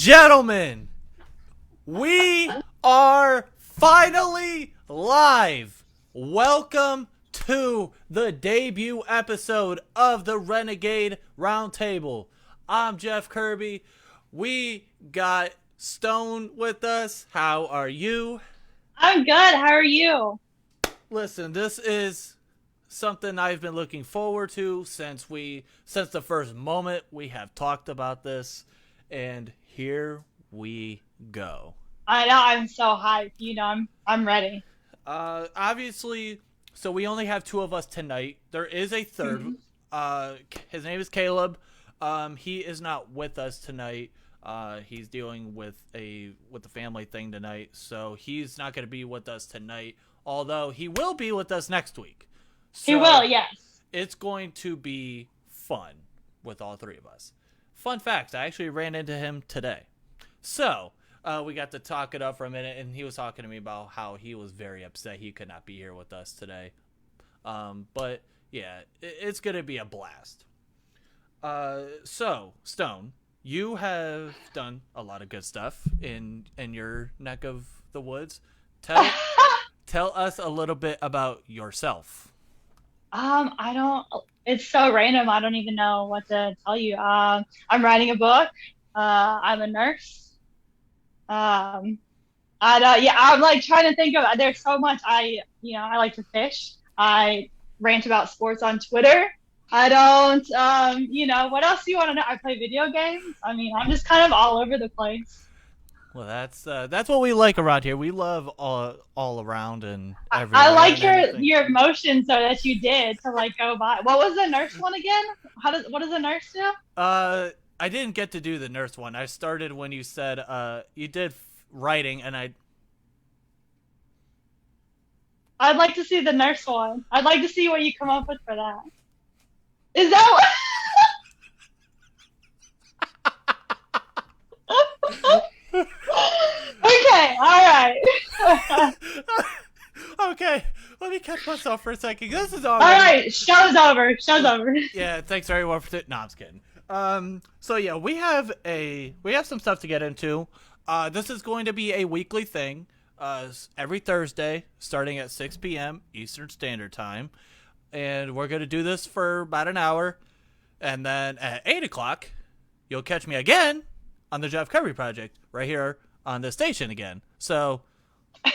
gentlemen, we are finally live. Welcome to the debut episode of the Renegade Roundtable. I'm Jeff Kirby. We got Stone with us. How are you? I'm good. How are you? Listen, this is something I've been looking forward to since the first moment we have talked about this, and here we go. I know. I'm so hyped. I'm ready. Obviously, so we only have two of us tonight. There is a third. His name is Caleb. He is not with us tonight. He's dealing with the family thing tonight, so he's not going to be with us tonight. Although he will be with us next week. So He will, yes. It's going to be fun with all three of us. Fun fact, I actually ran into him today. So we got to talk it up for a minute, and he was talking to me about how he was very upset he could not be here with us today. But yeah, it's going to be a blast. So, Stone, you have done a lot of good stuff in your neck of the woods. Tell us a little bit about yourself. It's so random. I don't even know what to tell you. I'm writing a book. I'm a nurse. I'm like trying to think of, there's so much. I like to fish. I rant about sports on Twitter. I don't, what else do you want to know? I play video games. I mean, I'm just kind of all over the place. Well, that's what we like around here. We love all around and everywhere. I like your emotions though that you did to like go by. What was the nurse one again? What does a nurse do? I didn't get to do the nurse one. I started when you said you did writing, and I'd like to see the nurse one. I'd like to see what you come up with for that. Is that what? Okay, all right. Okay, let me catch myself for a second. This is all right. Show's over. Yeah, thanks everyone for no, I'm just kidding. So yeah, we have some stuff to get into. This is going to be a weekly thing. Every Thursday, starting at 6 p.m. Eastern Standard Time, and we're gonna do this for about an hour, and then at 8 o'clock, you'll catch me again on the Jeff Kirby Project right here on the station again. So,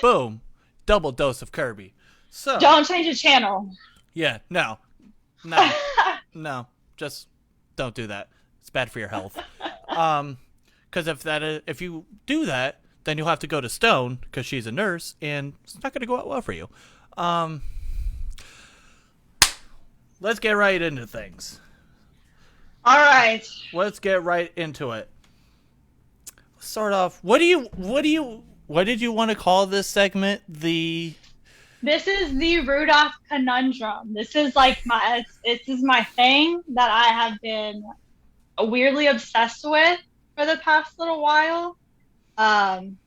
boom, double dose of Kirby. So don't change the channel. Yeah, no, just don't do that. It's bad for your health. Because if you do that, then you'll have to go to Stone because she's a nurse, and it's not going to go out well for you. Let's get right into things. All right. Let's get right into it. Start off. What did you want to call this segment? This is the Rudolph conundrum. This is like my thing that I have been weirdly obsessed with for the past little while. When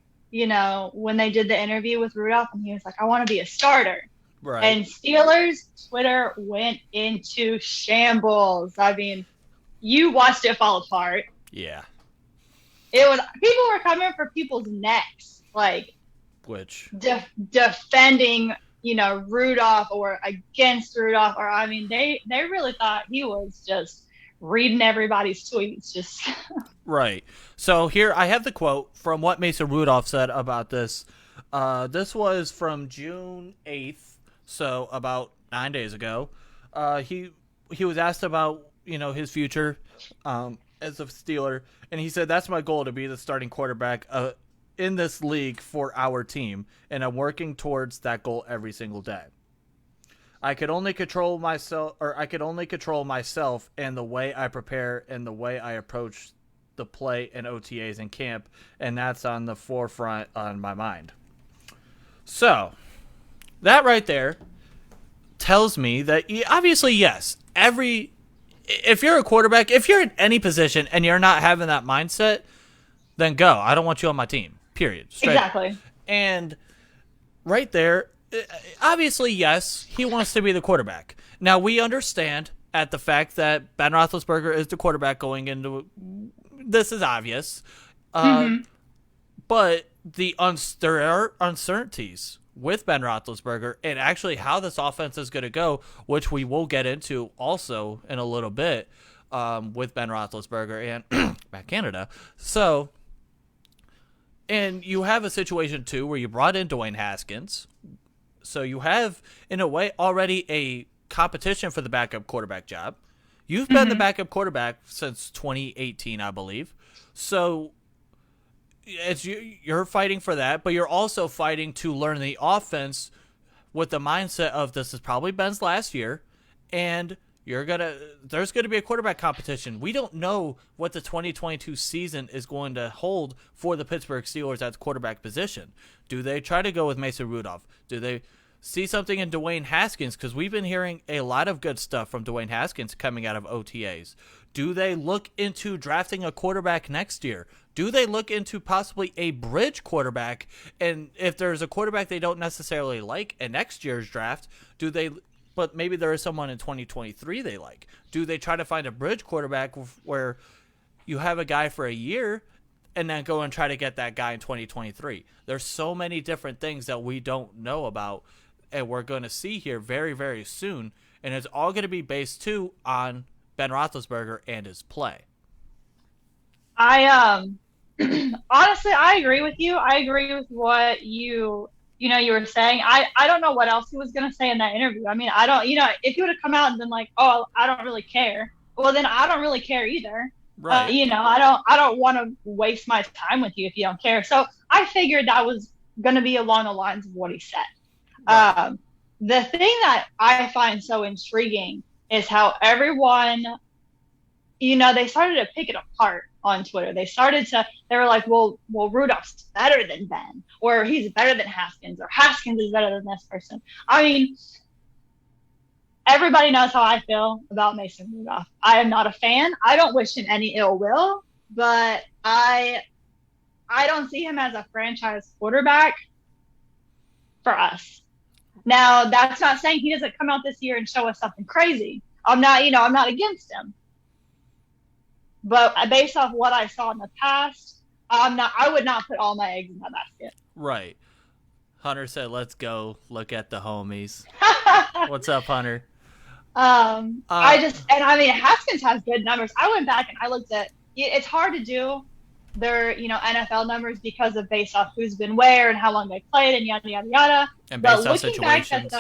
they did the interview with Rudolph, and he was like, I want to be a starter. Right. And Steelers Twitter went into shambles. I mean, you watched it fall apart. Yeah. People were coming for people's necks, like defending, Rudolph or against Rudolph, or I mean, they really thought he was just reading everybody's tweets, just right. So here I have the quote from what Mason Rudolph said about this. This was from June 8th, so about 9 days ago. He was asked about his future as a Steeler, and he said, "That's my goal, to be the starting quarterback in this league for our team, and I'm working towards that goal every single day. I could only control myself and the way I prepare and the way I approach the play and OTAs in camp, and that's on the forefront on my mind." So that right there tells me that obviously, yes, if you're a quarterback, if you're in any position and you're not having that mindset, then go. I don't want you on my team. Period. Straight. Exactly. And right there, obviously, yes, he wants to be the quarterback. Now, we understand at the fact that Ben Roethlisberger is the quarterback going into this is obvious. Mm-hmm. But there are uncertainties with Ben Roethlisberger and actually how this offense is going to go, which we will get into also in a little bit with Ben Roethlisberger and Matt Canada. So, and you have a situation too where you brought in Dwayne Haskins. So you have, in a way, already a competition for the backup quarterback job. You've been the backup quarterback since 2018, I believe. So you're fighting for that, but you're also fighting to learn the offense with the mindset of this is probably Ben's last year, and there's gonna be a quarterback competition. We don't know what the 2022 season is going to hold for the Pittsburgh Steelers at the quarterback position. Do they try to go with Mason Rudolph? Do they see something in Dwayne Haskins? Because we've been hearing a lot of good stuff from Dwayne Haskins coming out of OTAs. Do they look into drafting a quarterback next year? Do they look into possibly a bridge quarterback? And if there's a quarterback they don't necessarily like in next year's draft, but maybe there is someone in 2023 they like. Do they try to find a bridge quarterback where you have a guy for a year and then go and try to get that guy in 2023? There's so many different things that we don't know about and we're going to see here very, very soon. And it's all going to be based, too, on Ben Roethlisberger and his play. Honestly, I agree with you. I agree with what you were saying. I don't know what else he was going to say in that interview. I mean, I don't, if he would have come out and been like, oh, I don't really care. Well, then I don't really care either. Right. I don't want to waste my time with you if you don't care. So I figured that was going to be along the lines of what he said. Right. The thing that I find so intriguing is how everyone, they started to pick it apart on Twitter. They were like, well, Rudolph's better than Ben, or he's better than Haskins, or Haskins is better than this person. I mean, everybody knows how I feel about Mason Rudolph. I am not a fan. I don't wish him any ill will, but I don't see him as a franchise quarterback for us. Now, that's not saying he doesn't come out this year and show us something crazy. I'm not against him. But based off what I saw in the past, I would not put all my eggs in that basket. Right. Hunter said, let's go look at the homies. What's up, Hunter? Haskins has good numbers. I went back and I looked at, it's hard to do their, NFL numbers because of based off who's been where and how long they played and yada, yada, yada. And based off situations.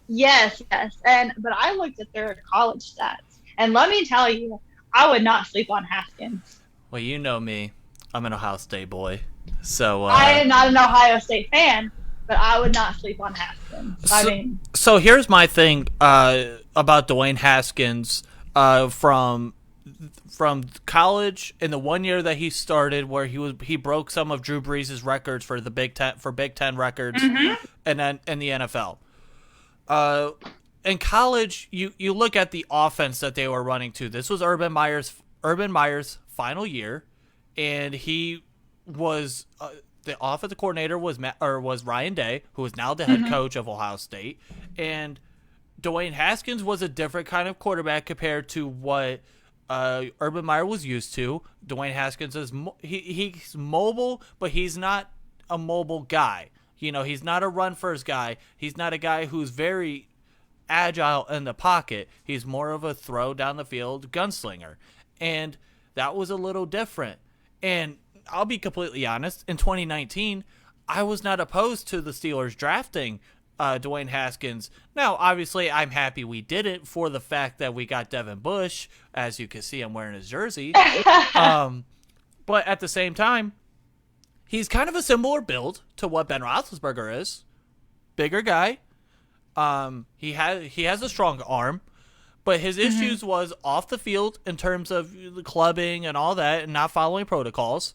Yes. But I looked at their college stats. And let me tell you, I would not sleep on Haskins. Well, you know me. I'm an Ohio State boy. So I am not an Ohio State fan, but I would not sleep on Haskins. So here's my thing about Dwayne Haskins from college in the 1 year that he started, where he broke some of Drew Brees' records for the Big Ten records, and then in the NFL. In college, you look at the offense that they were running to. This was Urban Meyer's final year, and he was the offensive coordinator was Ryan Day, who is now the head coach of Ohio State, and Dwayne Haskins was a different kind of quarterback compared to what Urban Meyer was used to. Dwayne Haskins is he's mobile, but he's not a mobile guy. He's not a run first guy. He's not a guy who's very agile in the pocket. He's more of a throw down the field gunslinger, and that was a little different. And I'll be completely honest, in 2019 I was not opposed to the Steelers drafting Dwayne Haskins. Now obviously I'm happy we did it for the fact that we got Devin Bush. As you can see, I'm wearing his jersey. But at the same time, he's kind of a similar build to what Ben Roethlisberger is. Bigger guy. He has a strong arm, but his issues was off the field in terms of clubbing and all that and not following protocols.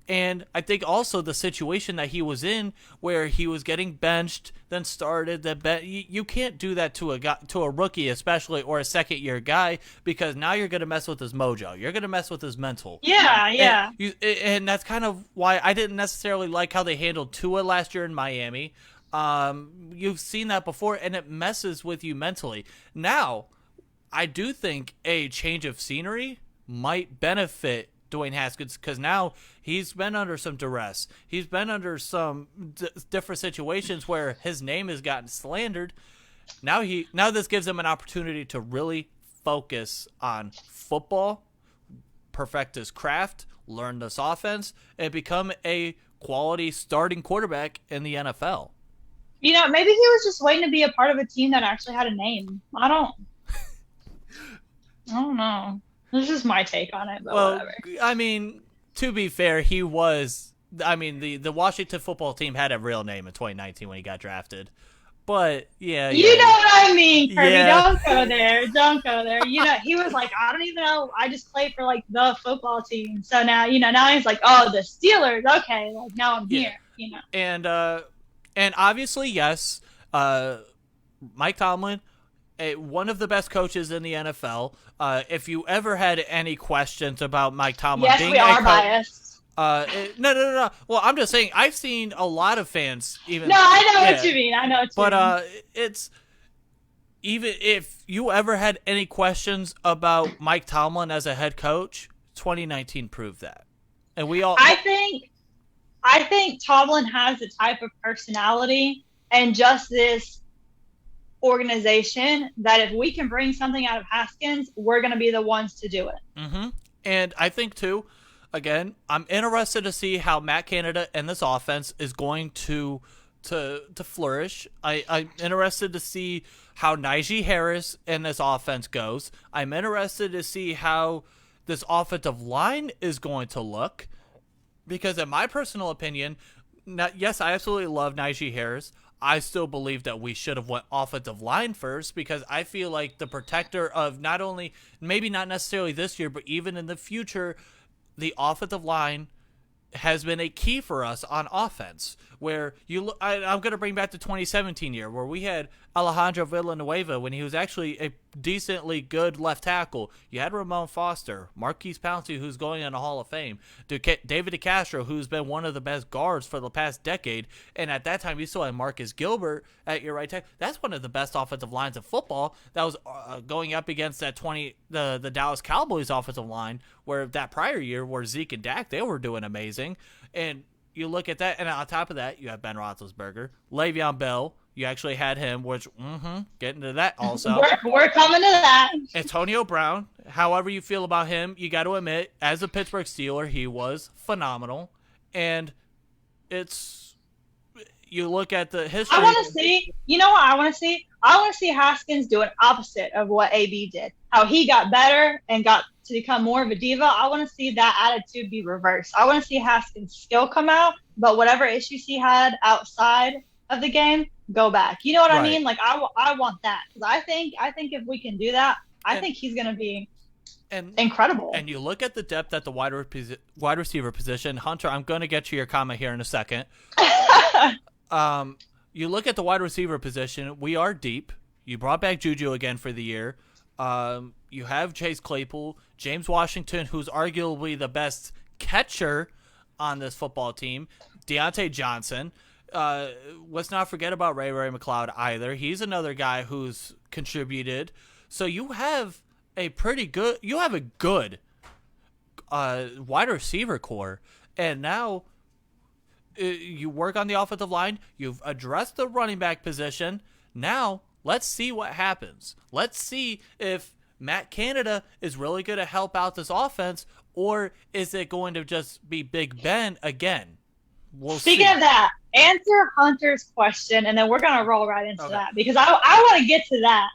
And I think also the situation that he was in, where he was getting benched, then started. You can't do that to a rookie, especially, or a second-year guy, because now you're going to mess with his mojo. You're going to mess with his mental. Yeah. And that's kind of why I didn't necessarily like how they handled Tua last year in Miami. You've seen that before, and it messes with you mentally. Now, I do think a change of scenery might benefit Dwayne Haskins, because now he's been under some duress. He's been under some different situations where his name has gotten slandered. Now this gives him an opportunity to really focus on football, perfect his craft, learn this offense, and become a quality starting quarterback in the NFL. Maybe he was just waiting to be a part of a team that actually had a name. I don't know. This is my take on it, but whatever. I mean, to be fair, he was. I mean, the Washington football team had a real name in 2019 when he got drafted. But yeah, you know what I mean, Kirby. Yeah. Don't go there. Don't go there. He was like, I don't even know. I just played for like the football team. So now, now he's like, oh, the Steelers. Okay, like now I'm here. And obviously, yes, Mike Tomlin, one of the best coaches in the NFL. If you ever had any questions about Mike Tomlin, yes, we are biased. No. Well, I'm just saying I've seen a lot of fans even. No, I know what you mean. But it's even if you ever had any questions about Mike Tomlin as a head coach, 2019 proved that, and we all. I think Tomlin has the type of personality and just this organization that if we can bring something out of Haskins, we're going to be the ones to do it. Mm-hmm. And I think too, again, I'm interested to see how Matt Canada and this offense is going to flourish. I'm interested to see how Najee Harris and this offense goes. I'm interested to see how this offensive line is going to look. Because in my personal opinion, yes, I absolutely love Najee Harris. I still believe that we should have went offensive line first because I feel like the protector of not only, maybe not necessarily this year, but even in the future, the offensive line has been a key for us on offense. Where I'm going to bring back the 2017 year where we had Alejandro Villanueva when he was actually a decently good left tackle. You had Ramon Foster, Marquise Pouncey, who's going in the Hall of Fame, David DeCastro, who's been one of the best guards for the past decade, and at that time you still had Marcus Gilbert at your right tackle. That's one of the best offensive lines of football. That was going up against that the Dallas Cowboys offensive line, where that prior year where Zeke and Dak, they were doing amazing. And you look at that, and on top of that, you have Ben Roethlisberger, Le'Veon Bell. You actually had him, which, getting to that also. We're coming to that. Antonio Brown, however you feel about him, you got to admit, as a Pittsburgh Steeler, he was phenomenal. And you look at the history. I want to see, you know what I want to see? I want to see Haskins do an opposite of what AB did. How he got better and got to become more of a diva. I want to see that attitude be reversed. I want to see Haskins' skill come out, but whatever issues he had outside of the game, go back. You know what I mean? Like I want that because I think if we can do that, I think he's going to be incredible. And you look at the depth at the wide receiver position. Hunter, I'm going to get to your comment here in a second. You look at the wide receiver position. We are deep. You brought back Juju again for the year. You have Chase Claypool, James Washington, who's arguably the best catcher on this football team, Deontay Johnson. Let's not forget about Ray McLeod either. He's another guy who's contributed. So you have a good wide receiver core. And now you work on the offensive line. You've addressed the running back position. Now let's see what happens. Let's see if Matt Canada is really going to help out this offense, or is it going to just be Big Ben again? Speaking of that, answer Hunter's question, and then we're going to roll right into that because I want to get to that.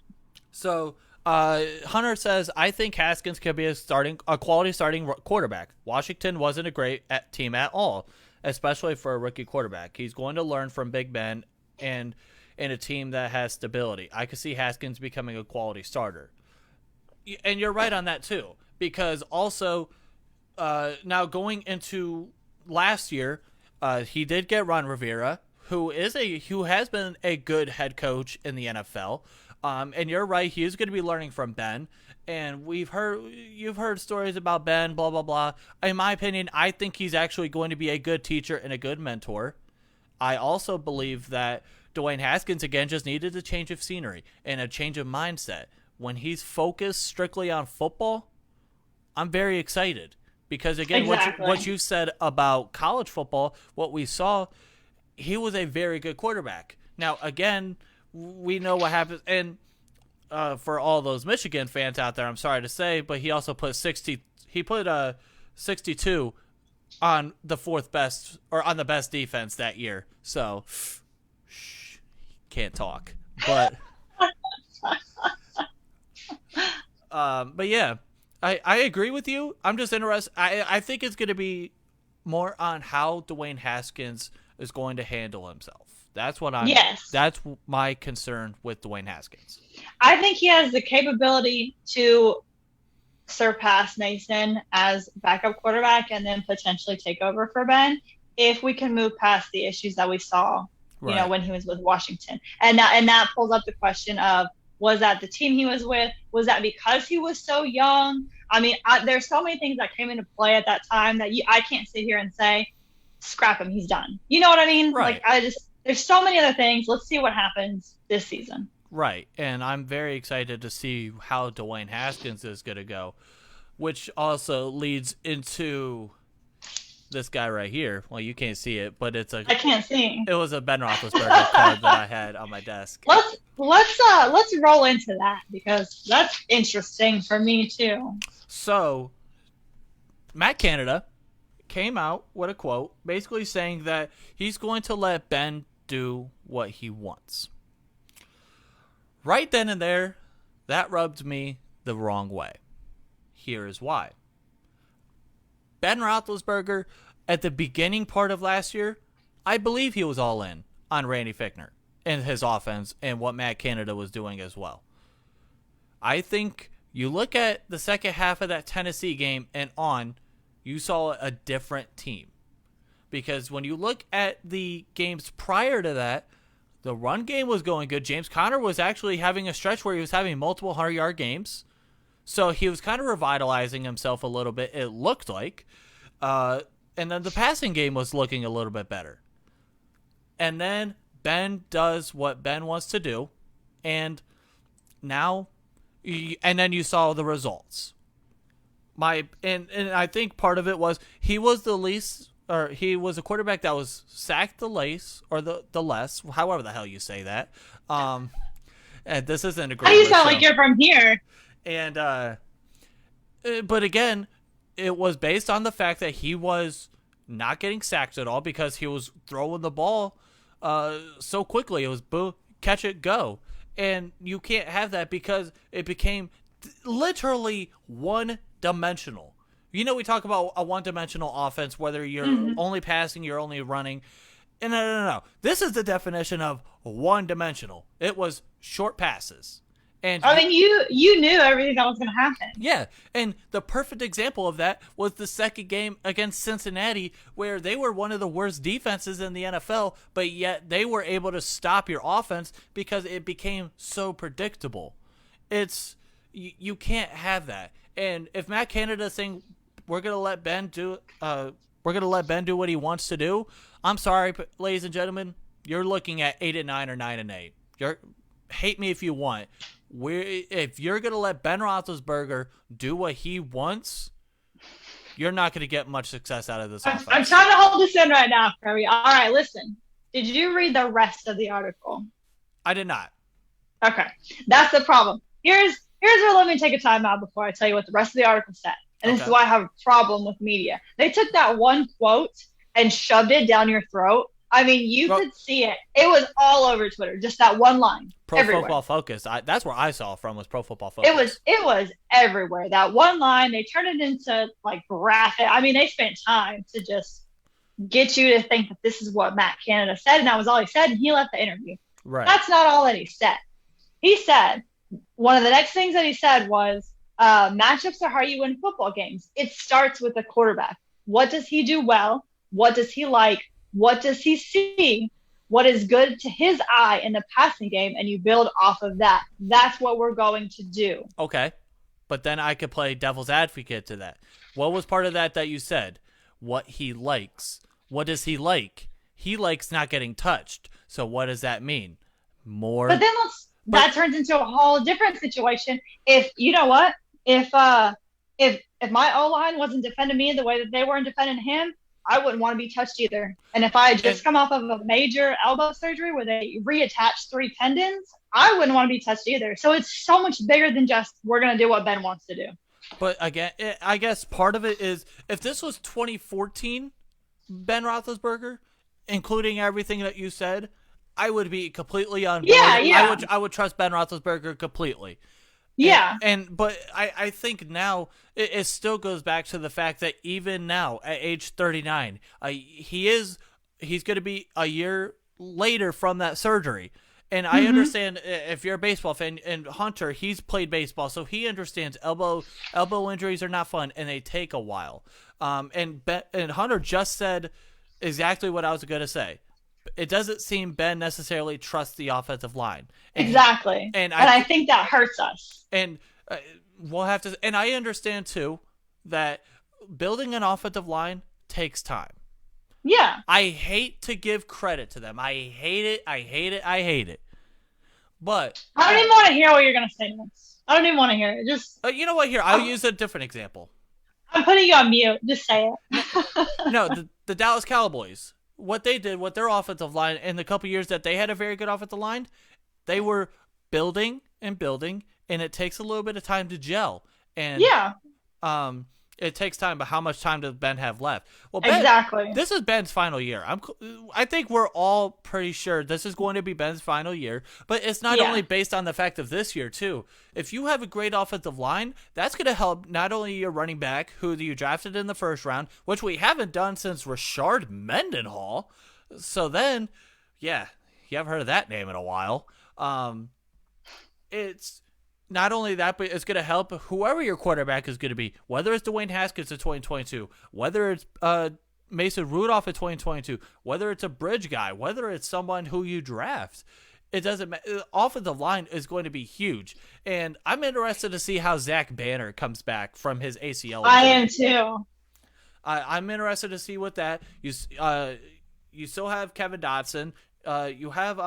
So Hunter says, I think Haskins could be a quality starting quarterback. Washington wasn't a great team at all, especially for a rookie quarterback. He's going to learn from Big Ben and in a team that has stability. I could see Haskins becoming a quality starter. And you're right on that too, because also now going into last year, he did get Ron Rivera, who has been a good head coach in the NFL. And you're right, he is going to be learning from Ben. And you've heard stories about Ben, blah, blah, blah. In my opinion, I think he's actually going to be a good teacher and a good mentor. I also believe that Dwayne Haskins, again, just needed a change of scenery and a change of mindset. When he's focused strictly on football, I'm very excited Because, again, what you said about college football, what we saw, he was a very good quarterback. Now, again, we know what happens. And for all those Michigan fans out there, I'm sorry to say, but he also put 62 on the fourth best, or on the best defense that year. So, can't talk. But, yeah. I agree with you. I'm just interested. I think it's going to be more on how Dwayne Haskins is going to handle himself. That's what That's my concern with Dwayne Haskins. I think he has the capability to surpass Mason as backup quarterback and then potentially take over for Ben if we can move past the issues that we saw, when he was with Washington. And that pulls up the question of, was that the team he was with? Was that because he was so young? I mean, there's so many things that came into play at that time that I can't sit here and say, scrap him, he's done. You know what I mean? Right. There's so many other things. Let's see what happens this season. Right. And I'm very excited to see how Dwayne Haskins is going to go, which also leads into this guy right here. Well, you can't see it, but I can't see. It was a Ben Roethlisberger card that I had on my desk. Let's roll into that because that's interesting for me too. So, Matt Canada came out with a quote basically saying that he's going to let Ben do what he wants. Right then and there, that rubbed me the wrong way. Here is why. Ben Roethlisberger, at the beginning part of last year, I believe he was all in on Randy Fichtner and his offense and what Matt Canada was doing as well. I think you look at the second half of that Tennessee game and on, you saw a different team. Because when you look at the games prior to that, the run game was going good. James Conner was actually having a stretch where he was having multiple 100-yard games. So he was kind of revitalizing himself a little bit, it looked like. And then the passing game was looking a little bit better. And then Ben does what Ben wants to do. And then you saw the results. And I think part of it was he was he was a quarterback that was sacked the least, or the less, however the hell you say that. And this isn't a great. How do you sound like you're from here? And but again, it was based on the fact that he was not getting sacked at all because he was throwing the ball so quickly. It was catch it, go. And you can't have that because it became literally one-dimensional. We talk about a one-dimensional offense, whether you're only passing, you're only running. And no. This is the definition of one-dimensional. It was short passes. And you knew everything that was going to happen. Yeah, and the perfect example of that was the second game against Cincinnati, where they were one of the worst defenses in the NFL, but yet they were able to stop your offense because it became so predictable. You can't have that. And if Matt Canada's saying we're going to let Ben do what he wants to do, I'm sorry, but ladies and gentlemen, you're looking at 8-9 or 9-8. Hate me if you want. If you're going to let Ben Roethlisberger do what he wants, you're not going to get much success out of this offense. I'm trying to hold this in right now, Kirby. All right, listen. Did you read the rest of the article? I did not. Okay. That's the problem. Here's where let me take a time out before I tell you what the rest of the article said. And this is why I have a problem with media. They took that one quote and shoved it down your throat. I mean, you could see it. It was all over Twitter. Just that one line. Pro everywhere. Football Focus. That's where I saw it from, was Pro Football Focus. It was everywhere. That one line, they turned it into graphic. I mean, they spent time to just get you to think that this is what Matt Canada said, and that was all he said, and he left the interview. Right. That's not all that he said. He said, one of the next things that he said was, matchups are how you win football games. It starts with the quarterback. What does he do well? What does he like? What does he see? What is good to his eye in the passing game? And you build off of that. That's what we're going to do. Okay. But then I could play devil's advocate to that. What was part of that you said? What he likes. What does he like? He likes not getting touched. So what does that mean? More. But then that turns into a whole different situation. If, you know what? If if my O-line wasn't defending me the way that they weren't defending him, I wouldn't want to be touched either. And if I had just come off of a major elbow surgery where they reattached 3 tendons, I wouldn't want to be touched either. So it's so much bigger than just we're going to do what Ben wants to do. But again, I guess part of it is if this was 2014 Ben Roethlisberger, including everything that you said, I would be completely on board. Yeah. I would trust Ben Roethlisberger completely. Yeah. But I think now it still goes back to the fact that even now at age 39, he's going to be a year later from that surgery. And I understand if you're a baseball fan, and Hunter, he's played baseball, so he understands elbow injuries are not fun and they take a while. And Hunter just said exactly what I was going to say. It doesn't seem Ben necessarily trusts the offensive line. Exactly. And I think that hurts us. And we'll have to. And I understand too that building an offensive line takes time. Yeah. I hate to give credit to them. I hate it. But I don't even want to hear what you're going to say next. I don't even want to hear it. Just you know what? Here, I'll use a different example. I'm putting you on mute. Just say it. No, the Dallas Cowboys. What they did with their offensive line in the couple years that they had a very good offensive line, they were building, and it takes a little bit of time to gel. And yeah. It takes time, but how much time does Ben have left? Well, Ben, exactly. This is Ben's final year. I think we're all pretty sure this is going to be Ben's final year, but it's not only based on the fact of this year, too. If you have a great offensive line, that's going to help not only your running back, who you drafted in the first round, which we haven't done since Rashard Mendenhall. So then, yeah, you haven't heard of that name in a while. It's not only that, but it's going to help whoever your quarterback is going to be, whether it's Dwayne Haskins in 2022, whether it's Mason Rudolph in 2022, whether it's a bridge guy, whether it's someone who you draft. It doesn't matter. Offensive line is going to be huge. And I'm interested to see how Zach Banner comes back from his ACL. I am too. I'm interested to see what that. You still have Kevin Dotson. You have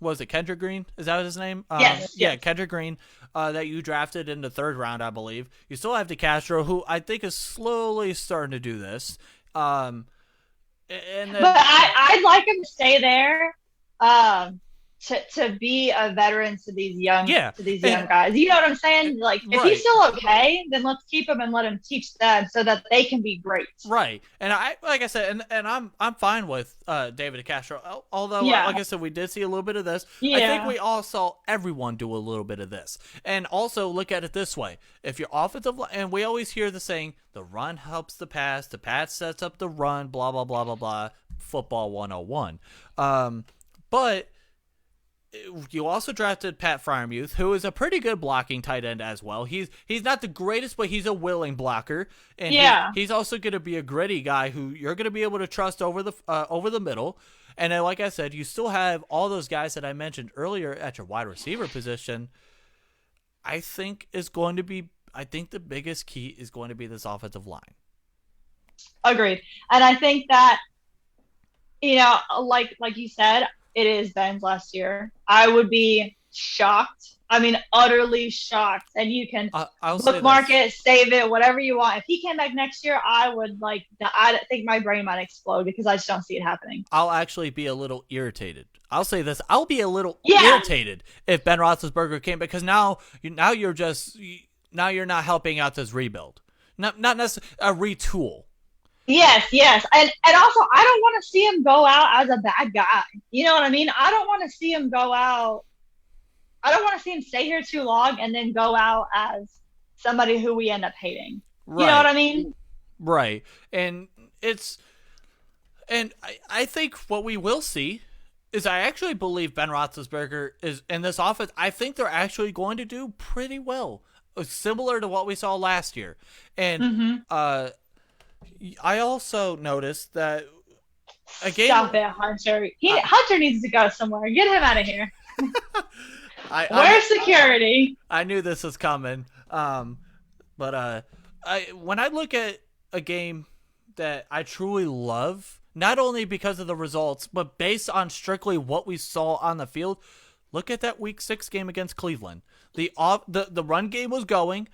was it Kendrick Green? Is that his name? Yes. Yeah, Kendrick Green, that you drafted in the 3rd round, I believe. You still have DeCastro, who I think is slowly starting to do this. But I'd like him to stay there. To be a veteran to these young guys. You know what I'm saying? Like, if he's still okay, then let's keep him and let him teach them so that they can be great. Right. And like I said, and I'm fine with David DeCastro. Although, like I said, we did see a little bit of this. Yeah. I think we all saw everyone do a little bit of this. And also look at it this way. If your offensive line, and we always hear the saying, the run helps the pass sets up the run, blah, blah, blah, blah, blah, football 101. But you also drafted Pat Freiermuth, who is a pretty good blocking tight end as well. He's not the greatest, but he's a willing blocker, and he's also going to be a gritty guy who you're going to be able to trust over the middle. And then, like I said, you still have all those guys that I mentioned earlier at your wide receiver position. I think the biggest key is going to be this offensive line. Agreed, and I think that like you said. It is Ben's last year. I would be shocked. I mean, utterly shocked. And you can bookmark it, save it, whatever you want. If he came back next year, I think my brain might explode because I just don't see it happening. I'll actually be a little irritated. I'll say this. I'll be a little irritated if Ben Roethlisberger came, because now you're not helping out this rebuild. Not necessarily a retool. Yes. And also, I don't want to see him go out as a bad guy. You know what I mean? I don't want to see him go out. I don't want to see him stay here too long and then go out as somebody who we end up hating. Right. You know what I mean? Right. And I think what we will see is I actually believe Ben Roethlisberger is in this offense. I think they're actually going to do pretty well, similar to what we saw last year. And, I also noticed that Stop it, Hunter. Hunter needs to go somewhere. Get him out of here. Where's security? I knew this was coming. But when I look at a game that I truly love, not only because of the results, but based on strictly what we saw on the field, look at that Week 6 game against Cleveland. The run game was going.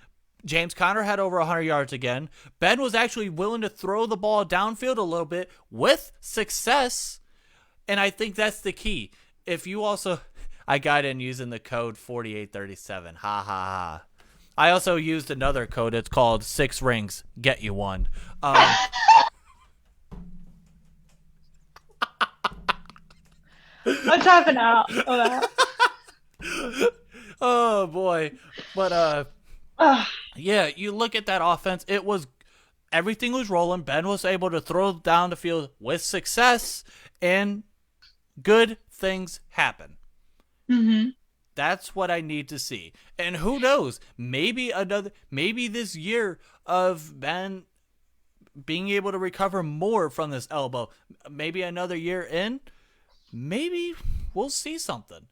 James Conner had over 100 yards again. Ben was actually willing to throw the ball downfield a little bit with success. And I think that's the key. If you also, I got in using the code 4837. Ha ha ha. I also used another code. It's called 6 Rings. Get you one. I'm tapping out of that. Oh boy. But yeah, you look at that offense, everything was rolling. Ben was able to throw down the field with success, and good things happen. Mm-hmm. That's what I need to see. And who knows, maybe this year of Ben being able to recover more from this elbow, maybe another year in, maybe we'll see something.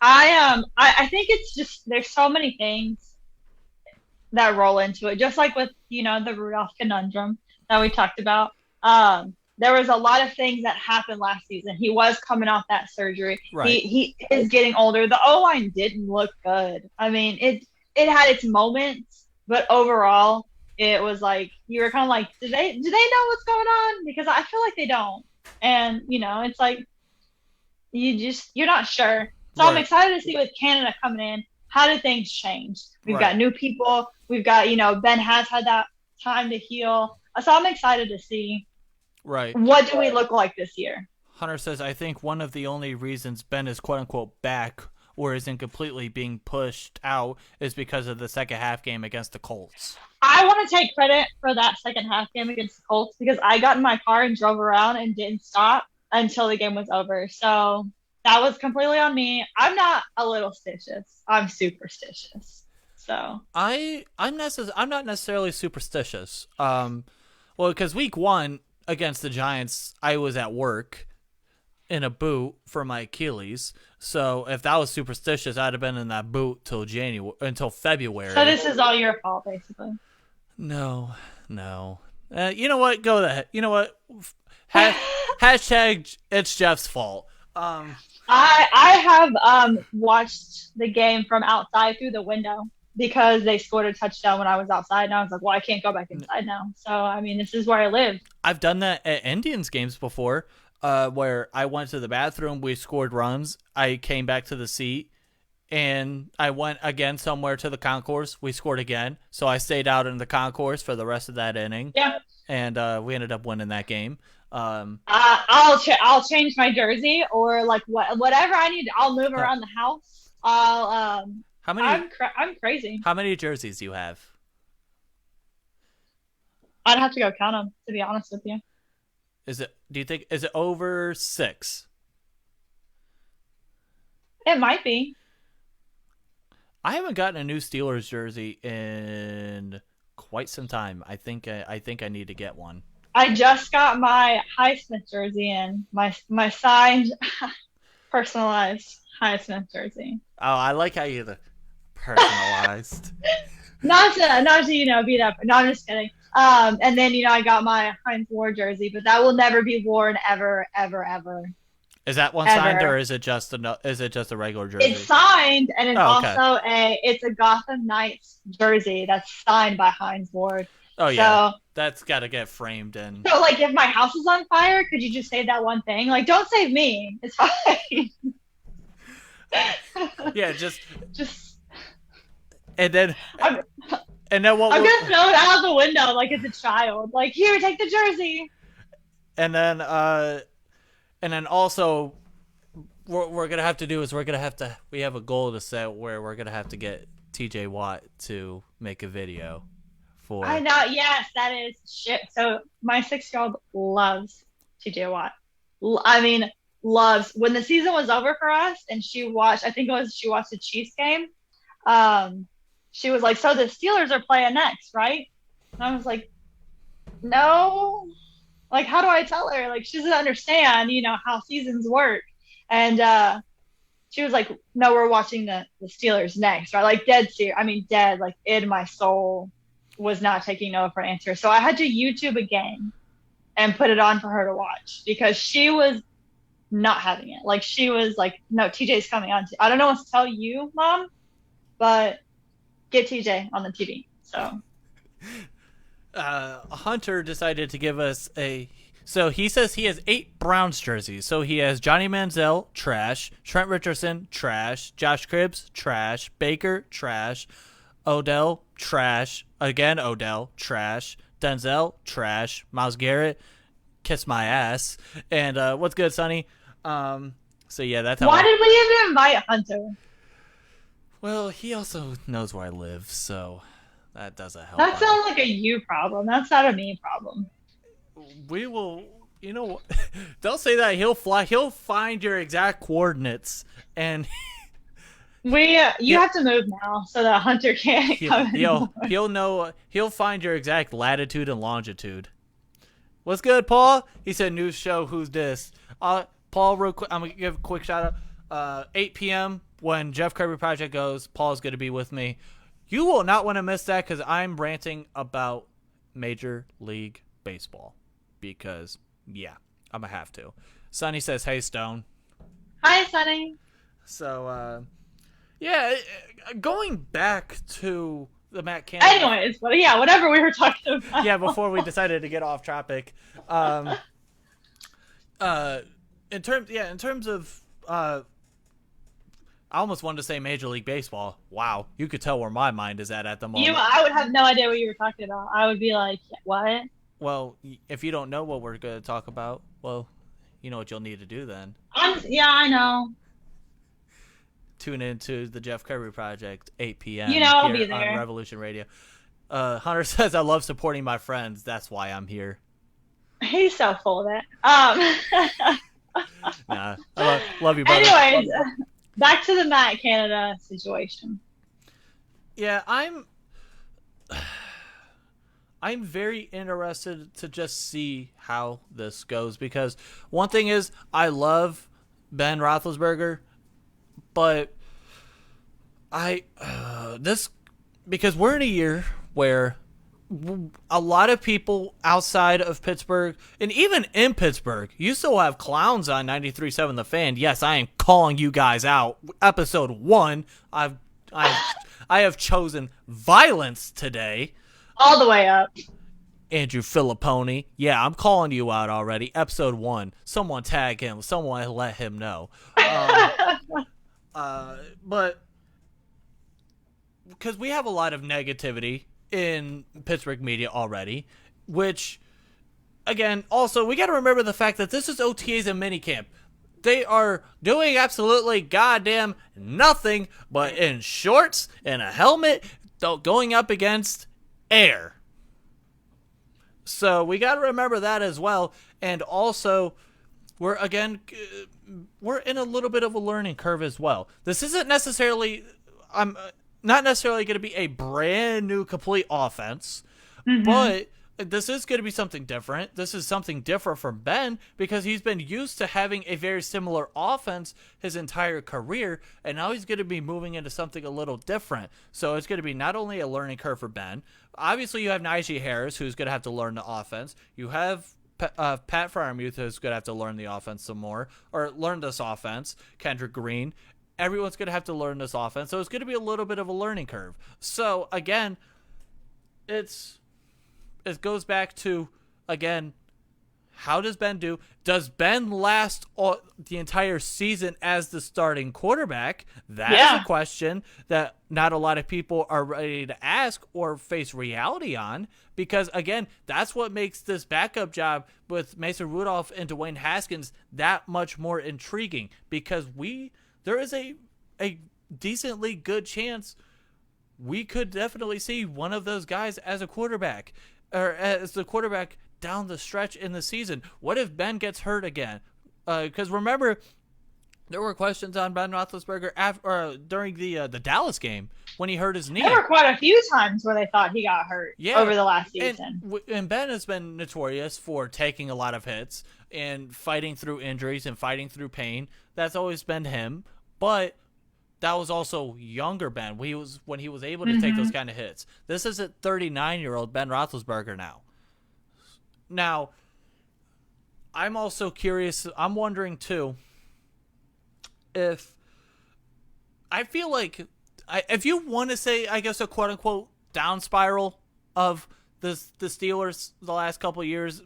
I think it's just there's so many things that roll into it. Just like with, the Rudolph conundrum that we talked about. There was a lot of things that happened last season. He was coming off that surgery. Right. He is getting older. The O-line didn't look good. I mean, it had its moments, but overall, it was like you were kind of like, do they know what's going on? Because I feel like they don't. And it's like you're not sure. So I'm excited to see with Canada coming in. How do things change? We've got new people. We've got, Ben has had that time to heal. So I'm excited to see. Right. What do we look like this year? Hunter says, I think one of the only reasons Ben is quote-unquote back or isn't completely being pushed out is because of the second half game against the Colts. I want to take credit for that second half game against the Colts because I got in my car and drove around and didn't stop until the game was over. So that was completely on me. I'm not a little stitious. I'm superstitious. So I'm not necessarily superstitious. Well, because week 1 against the Giants, I was at work in a boot for my Achilles. So if that was superstitious, I'd have been in that boot until February. So this is all your fault, basically. No. You know what? Go ahead. You know what? Hashtag it's Jeff's fault. I have watched the game from outside through the window because they scored a touchdown when I was outside, and I was like, well, I can't go back inside now. So, I mean, this is where I live. I've done that at Indians games before, where I went to the bathroom, we scored runs, I came back to the seat, and I went again somewhere to the concourse, we scored again, so I stayed out in the concourse for the rest of that inning. Yeah. And we ended up winning that game. I'll change my jersey or like whatever I need. I'll move around the house. How many? I'm crazy. How many jerseys do you have? I'd have to go count them, to be honest with you. Is it over 6? It might be. I haven't gotten a new Steelers jersey in quite some time. I think I need to get one. I just got my Highsmith jersey in. My signed, personalized Highsmith jersey. Oh, I like how you personalized. not to be that. No, I'm just kidding. And then I got my Heinz Ward jersey, but that will never be worn ever, ever, ever. Is that one signed, or is it just a regular jersey? It's signed, and it's it's a Gotham Knights jersey that's signed by Heinz Ward. Oh yeah, so, that's got to get framed in. So like, if my house is on fire, could you just save that one thing? Like, don't save me. It's fine. Yeah, just. And then what? I'm gonna throw it out the window like it's a child. Like, here, take the jersey. And then also, what we're gonna have to do is we have a goal to set where we're gonna have to get TJ Watt to make a video. I know, yes, that is shit. So my 6-year-old loves TJ Watt. I mean, loves. When the season was over for us and she watched the Chiefs game, she was like, so the Steelers are playing next, right? And I was like, no. Like, how do I tell her? Like, she doesn't understand, how seasons work. And she was like, no, we're watching the Steelers next, right? Like, dead, like, in my soul was not taking no for an answer. So I had to YouTube a game and put it on for her to watch because she was not having it. Like, she was like, no, TJ's coming on. I don't know what to tell you, Mom, but get TJ on the TV. So Hunter decided to give us so he says he has 8 Browns jerseys. So he has Johnny Manziel, trash. Trent Richardson, trash. Josh Cribbs, trash. Baker, trash. Odell, trash. Again, Odell, trash. Denzel, trash. Myles Garrett, kiss my ass. And what's good, Sonny? So yeah, that's how. Why did we even invite Hunter? Well, he also knows where I live, so that doesn't help. That sounds like a you problem. That's not a me problem. We will, don't say that. He'll find your exact coordinates, and you have to move now so that Hunter can't come he'll know. He'll find your exact latitude and longitude. What's good, Paul? He said, "News show. Who's this?" Paul, real quick. I'm gonna give a quick shout out. 8 p.m. when Jeff Kirby Project goes, Paul's gonna be with me. You will not want to miss that because I'm ranting about Major League Baseball. Because, yeah, I'm going to have to. Sonny says, hey, Stone. Hi, Sonny. So, yeah, going back to the Matt Canada. Anyways, but yeah, whatever we were talking about. Yeah, before we decided to get off topic. In terms of, I almost wanted to say Major League Baseball. Wow, you could tell where my mind is at the moment. I would have no idea what you were talking about. I would be like, what? Well, if you don't know what we're going to talk about, well, you know what you'll need to do then. Yeah, I know. Tune into the Jeff Kirby Project, 8 p.m. I'll be there on Revolution Radio. Hunter says, I love supporting my friends. That's why I'm here. He's so full of it. Nah, I love you, brother. Anyways, back to the Matt Canada situation. Yeah, I'm very interested to just see how this goes because one thing is I love Ben Roethlisberger, but because we're in a year where a lot of people outside of Pittsburgh and even in Pittsburgh, you still have clowns on 93.7 The Fan. Yes, I am calling you guys out. Episode 1, I have chosen violence today. All the way up. Andrew Filipponi. Yeah, I'm calling you out already. Episode 1. Someone tag him. Someone let him know. But because we have a lot of negativity in Pittsburgh media already, which, again, also, we got to remember the fact that this is OTAs and minicamp. They are doing absolutely goddamn nothing but in shorts and a helmet going up against air. So we got to remember that as well. And also, we're in a little bit of a learning curve as well. This isn't necessarily, not necessarily going to be a brand new complete offense, but this is going to be something different. This is something different from Ben because he's been used to having a very similar offense his entire career, and now he's going to be moving into something a little different. So it's going to be not only a learning curve for Ben. Obviously, you have Najee Harris, who's going to have to learn the offense. You have Pat Freiermuth, who's going to have to learn the offense some more, or learn this offense. Kendrick Green. Everyone's going to have to learn this offense. So it's going to be a little bit of a learning curve. So, again, it goes back to, again, how does Ben do? Does Ben last the entire season as the starting quarterback? That's a question that not a lot of people are ready to ask or face reality on because, again, that's what makes this backup job with Mason Rudolph and Dwayne Haskins that much more intriguing because there is a decently good chance we could definitely see one of those guys as a quarterback. Or as the quarterback down the stretch in the season. What if Ben gets hurt again? Because remember, there were questions on Ben Roethlisberger during the Dallas game when he hurt his knee. There were quite a few times where they thought he got hurt over the last season. And Ben has been notorious for taking a lot of hits and fighting through injuries and fighting through pain. That's always been him. But that was also younger Ben when he was able to take those kind of hits. This is a 39-year-old Ben Roethlisberger now. Now, I'm also curious. I'm wondering, too, if I feel like if you want to say, I guess, a quote unquote down spiral of the Steelers the last couple of years,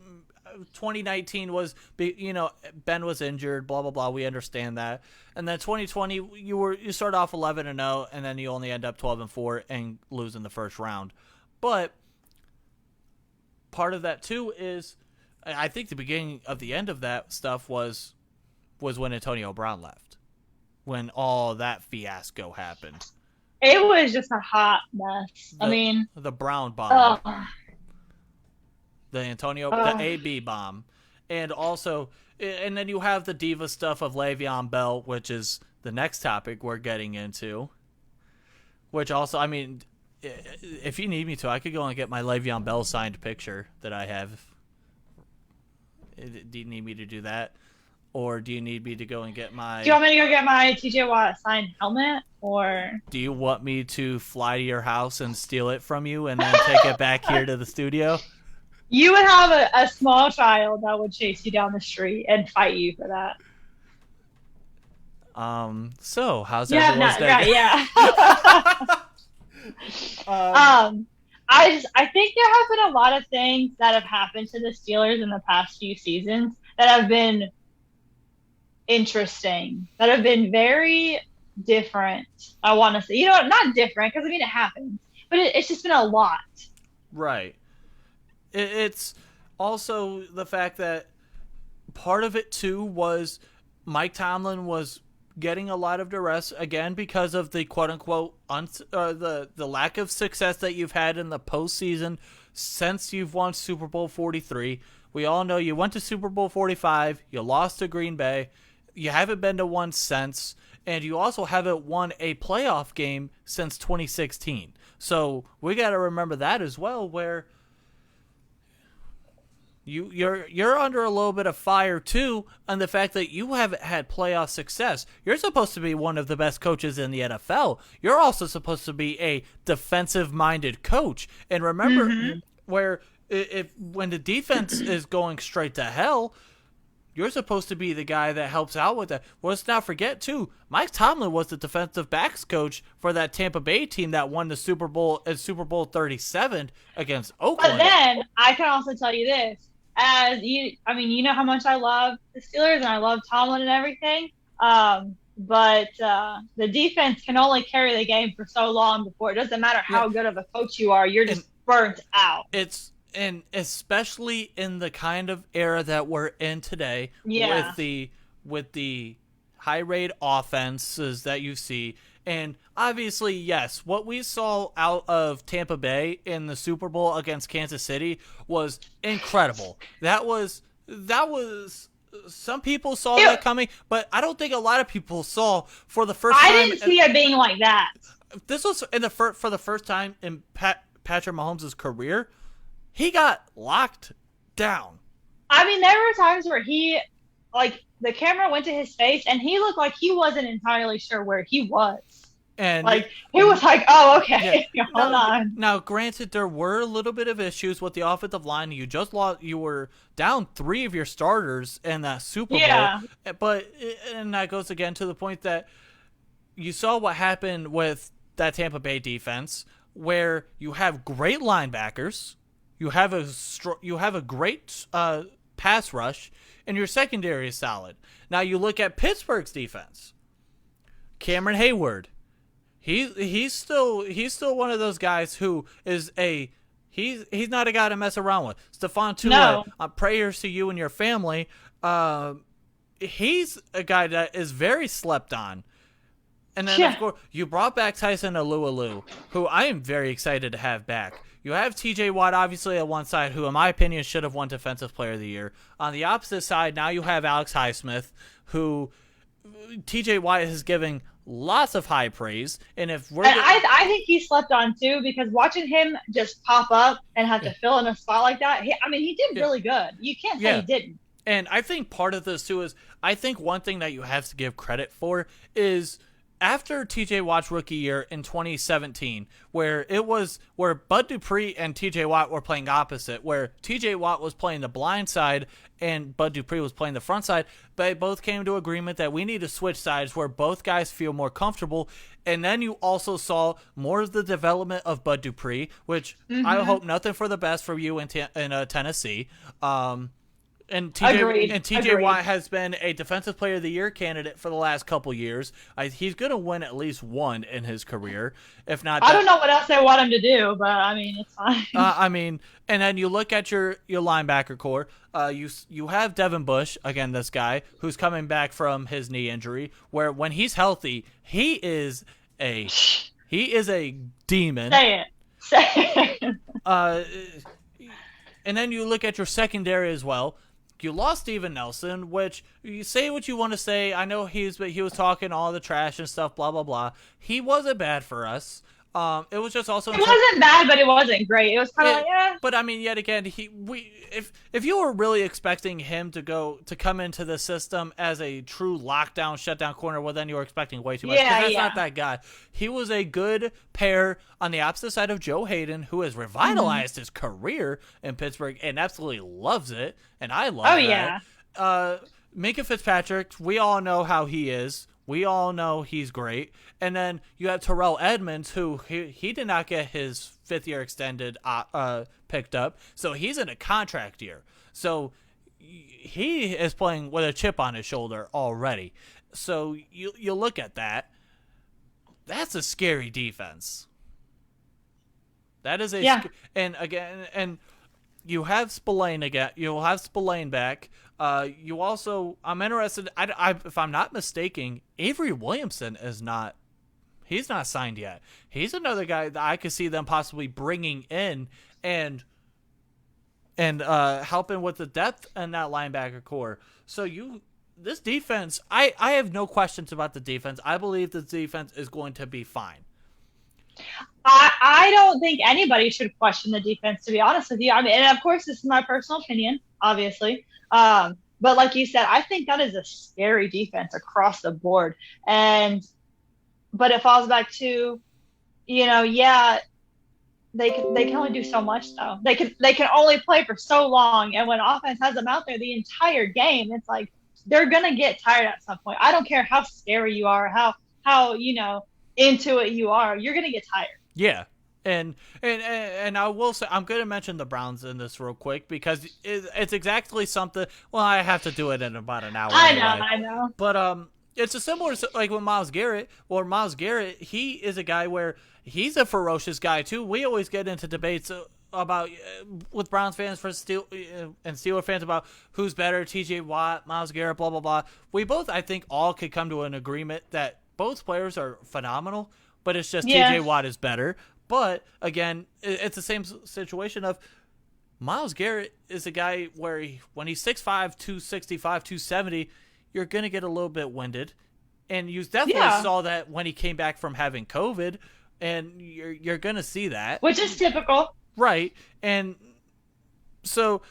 2019 was, Ben was injured, blah blah blah. We understand that, and then 2020 you start off 11-0, and then you only end up 12-4 and lose in the first round. But part of that too is, I think the beginning of the end of that stuff was when Antonio Brown left, when all that fiasco happened. It was just a hot mess. The Brown bomb. The Antonio, the Oh. AB bomb. And also, and then you have the diva stuff of Le'Veon Bell, which is the next topic we're getting into. Which also, if you need me to, I could go and get my Le'Veon Bell signed picture that I have. Do you need me to do that? Or do you need me to go and get my... Do you want me to go get my TJ Watt signed helmet? Or do you want me to fly to your house and steal it from you and then take it back here to the studio? You would have a small child that would chase you down the street and fight you for that. So how's Yeah, everyone's day? right, yeah. I think there have been a lot of things that have happened to the Steelers in the past few seasons that have been interesting, that have been very different. I want to say, not different, because it happens, but it's just been a lot. Right. It's also the fact that part of it too was Mike Tomlin was getting a lot of duress again because of the quote unquote the lack of success that you've had in the postseason since you've won Super Bowl 43. We all know you went to Super Bowl 45, you lost to Green Bay, you haven't been to one since, and you also haven't won a playoff game since 2016. So we got to remember that as well, where you're under a little bit of fire too, on the fact that you haven't had playoff success. You're supposed to be one of the best coaches in the NFL. You're also supposed to be a defensive-minded coach. And remember, when the defense is going straight to hell, you're supposed to be the guy that helps out with that. Well, let's not forget too, Mike Tomlin was the defensive backs coach for that Tampa Bay team that won the Super Bowl 37 against Oakland. But then I can also tell you this. As you know how much I love the Steelers and I love Tomlin and everything. But the defense can only carry the game for so long before it doesn't matter how good of a coach you are. You're just burnt out. And especially in the kind of era that we're in today, with the high rate offenses that you see. And obviously, yes, what we saw out of Tampa Bay in the Super Bowl against Kansas City was incredible. That was some people saw that coming, but I don't think a lot of people saw for the first time. I didn't see it being like that. This was for the first time in Patrick Mahomes' career. He got locked down. There were times where he, the camera went to his face, and he looked like he wasn't entirely sure where he was. And he was like, oh, okay, yeah. hold on. Now, granted, there were a little bit of issues with the offensive line. You just lost. You were down 3 of your starters in that Super Bowl. But that goes again to the point that you saw what happened with that Tampa Bay defense, where you have great linebackers, you have a great pass rush, and your secondary is solid. Now you look at Pittsburgh's defense. Cameron Hayward. He's still one of those guys who is he's not a guy to mess around with. Stephon Tuitt, prayers to you and your family. He's a guy that is very slept on. And then of course you brought back Tyson Alualu, who I am very excited to have back. You have TJ Watt obviously at one side, who in my opinion should have won Defensive Player of the Year. On the opposite side, now you have Alex Highsmith, who TJ Watt is giving lots of high praise, and I think he slept on too, because watching him just pop up and have to fill in a spot like that, he did really good. You can't say he didn't. And I think part of this too is, I think one thing that you have to give credit for is after TJ Watt's rookie year in 2017, where Bud Dupree and TJ Watt were playing opposite, where TJ Watt was playing the blind side and Bud Dupree was playing the front side, they both came to agreement that we need to switch sides where both guys feel more comfortable. And then you also saw more of the development of Bud Dupree, which I hope nothing for the best for you in Tennessee. And TJ Watt has been a Defensive Player of the Year candidate for the last couple years. He's going to win at least one in his career, if not. I don't know what else they want him to do, but I mean, it's fine. And then you look at your linebacker core. You have Devin Bush, again, this guy who's coming back from his knee injury, where when he's healthy, he is a demon. Say it. And then you look at your secondary as well. You lost Steven Nelson, which you say what you want to say. I know he was talking all the trash and stuff, blah, blah, blah. He wasn't bad for us. It was just also... It wasn't bad, but it wasn't great. It was kind of like, yeah. But, I mean, yet again, if you were really expecting him to come into the system as a true lockdown, shutdown corner, well, then you were expecting way too much. Yeah, that's not that guy. He was a good pair on the opposite side of Joe Hayden, who has revitalized his career in Pittsburgh and absolutely loves it, and I love that. Yeah. Minka Fitzpatrick, we all know how he is. We all know he's great. And then you have Terrell Edmonds, who he did not get his fifth year extended picked up. So he's in a contract year. So he is playing with a chip on his shoulder already. So you look at that. That's a scary defense. That is and you have Spillane again. You'll have Spillane back. You also, I'm interested. If I'm not mistaken, Avery Williamson is not. He's not signed yet. He's another guy that I could see them possibly bringing in and helping with the depth in that linebacker core. So this defense, I have no questions about the defense. I believe the defense is going to be fine. I don't think anybody should question the defense, to be honest with you. I mean, and of course, this is my personal opinion, obviously. But like you said, I think that is a scary defense across the board. But it falls back to, they can only do so much though. They can only play for so long. And when offense has them out there the entire game, it's like they're gonna get tired at some point. I don't care how scary you are, how into it you are, you're gonna get tired. Yeah. And I will say, I'm going to mention the Browns in this real quick because it's exactly something. Well, I have to do it in about an hour. I know. But it's a similar, like with Myles Garrett. Or Myles Garrett, he is a guy where he's a ferocious guy too. We always get into debates about with Browns fans and Steelers fans about who's better, T.J. Watt, Myles Garrett, blah blah blah. We both, I think, all could come to an agreement that both players are phenomenal, but it's just T.J. Watt is better. But, again, it's the same situation of Myles Garrett is a guy where when he's 6'5", 265, 270, you're going to get a little bit winded. And you definitely saw that when he came back from having COVID, and you're going to see that. Which is typical. Right. And so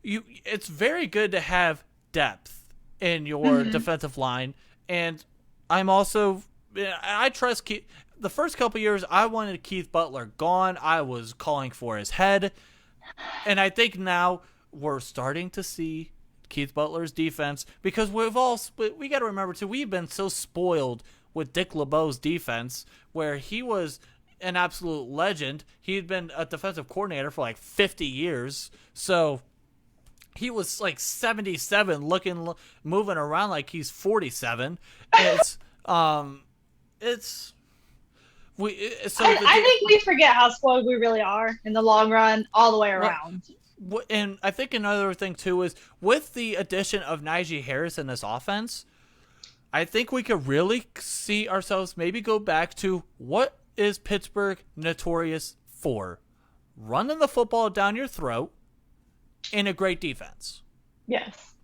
it's very good to have depth in your defensive line. And I'm also – I trust – the first couple years, I wanted Keith Butler gone. I was calling for his head. And I think now we're starting to see Keith Butler's defense because we got to remember, too, we've been so spoiled with Dick LeBeau's defense where he was an absolute legend. He'd been a defensive coordinator for like 50 years. So he was like 77 moving around like he's 47. I think we forget how spoiled we really are in the long run, all the way around. And I think another thing, too, is with the addition of Najee Harris in this offense, I think we could really see ourselves maybe go back to what is Pittsburgh notorious for? Running the football down your throat in a great defense. Yes.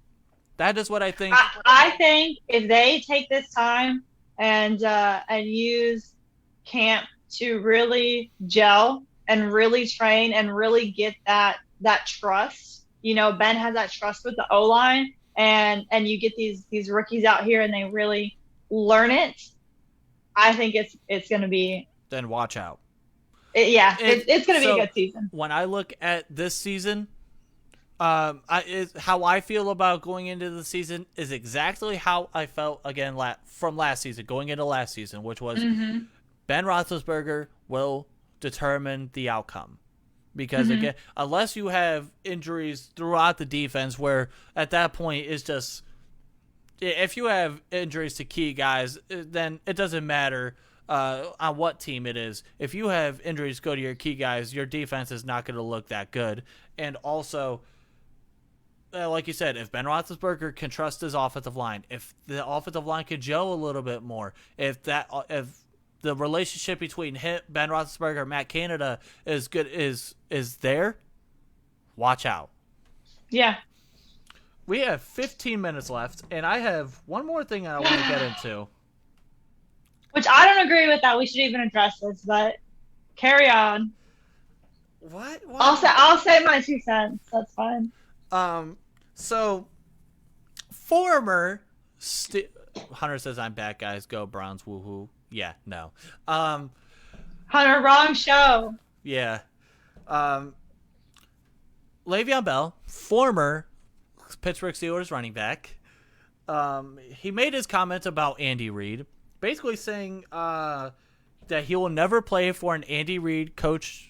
That is what I think. I think if they take this time and use camp to really gel and really train and really get that trust. Ben has that trust with the O-line and you get these rookies out here and they really learn it. I think it's going to be. Then watch out. It's going to be so a good season. When I look at this season, how I feel about going into the season is exactly how I felt again from last season, going into last season, which was Ben Roethlisberger will determine the outcome. Because again, unless you have injuries throughout the defense, where at that point it's just, if you have injuries to key guys, then it doesn't matter on what team it is. If you have injuries go to your key guys, your defense is not going to look that good. And also, like you said, if Ben Roethlisberger can trust his offensive line, if the offensive line can gel a little bit more, if the relationship between Ben Roethlisberger and Matt Canada is good, is there, watch out. Yeah. We have 15 minutes left, and I have one more thing I want to get into. Which I don't agree with that we should even address this, but carry on. What? I'll say my 2 cents. That's fine. So former Hunter says I'm back, guys. Go Browns, woohoo. Yeah, no. Hunter, wrong show. Yeah. Le'Veon Bell, former Pittsburgh Steelers running back, he made his comments about Andy Reid, basically saying that he will never play for an Andy Reid coach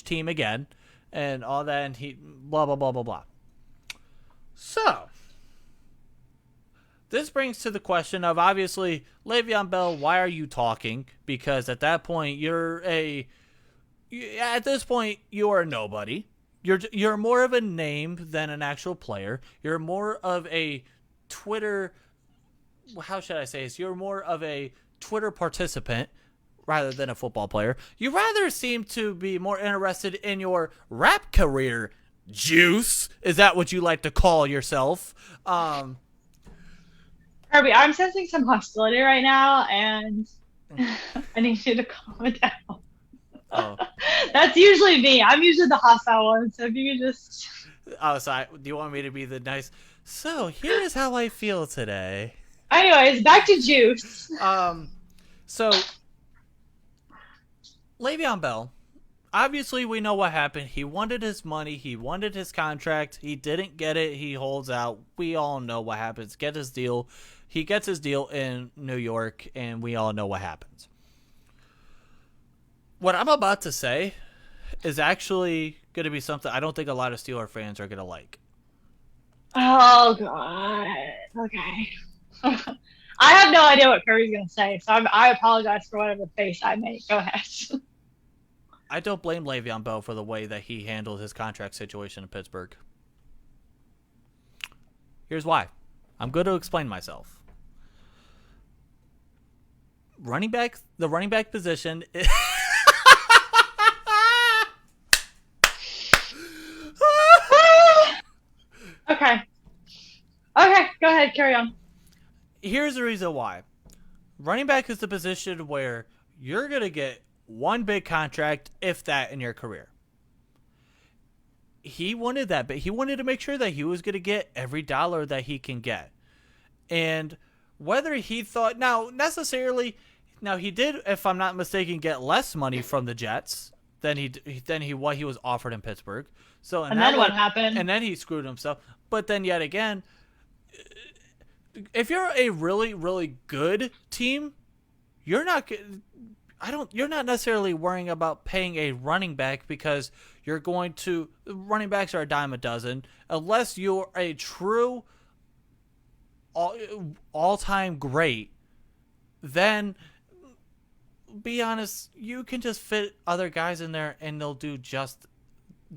team again, and all that, and he blah blah blah blah blah. So this brings to the question of, obviously, Le'Veon Bell, why are you talking? Because at that point, you're a nobody. You're more of a name than an actual player. You're more of a Twitter, how should I say this? You're more of a Twitter participant rather than a football player. You rather seem to be more interested in your rap career, Juice. Is that what you like to call yourself? Kirby, I'm sensing some hostility right now, and I need you to calm it down. Oh. That's usually me. I'm usually the hostile one, so if you could just... Oh, so do you want me to be the nice... So, here's how I feel today. Anyways, back to Juice. So, Le'Veon Bell, obviously we know what happened. He wanted his money. He wanted his contract. He didn't get it. He holds out. We all know what happens. Get his deal. He gets his deal in New York, and we all know what happens. What I'm about to say is actually going to be something I don't think a lot of Steeler fans are going to like. Oh, God. Okay. I have no idea what Kirby's going to say, so I apologize for whatever face I make. Go ahead. I don't blame Le'Veon Bell for the way that he handled his contract situation in Pittsburgh. Here's why. I'm going to explain myself. The running back position... Okay, go ahead, carry on. Here's the reason why. Running back is the position where you're going to get one big contract, if that, in your career. He wanted that, but he wanted to make sure that he was going to get every dollar that he can get. And whether he thought... Now, he did, if I'm not mistaken, get less money from the Jets than what he was offered in Pittsburgh. So and then what happened? And then he screwed himself. But then yet again, if you're a really, really good team, you're not necessarily worrying about paying a running back, because running backs are a dime a dozen, unless you're a true all-time great. Then, be honest, you can just fit other guys in there and they'll do just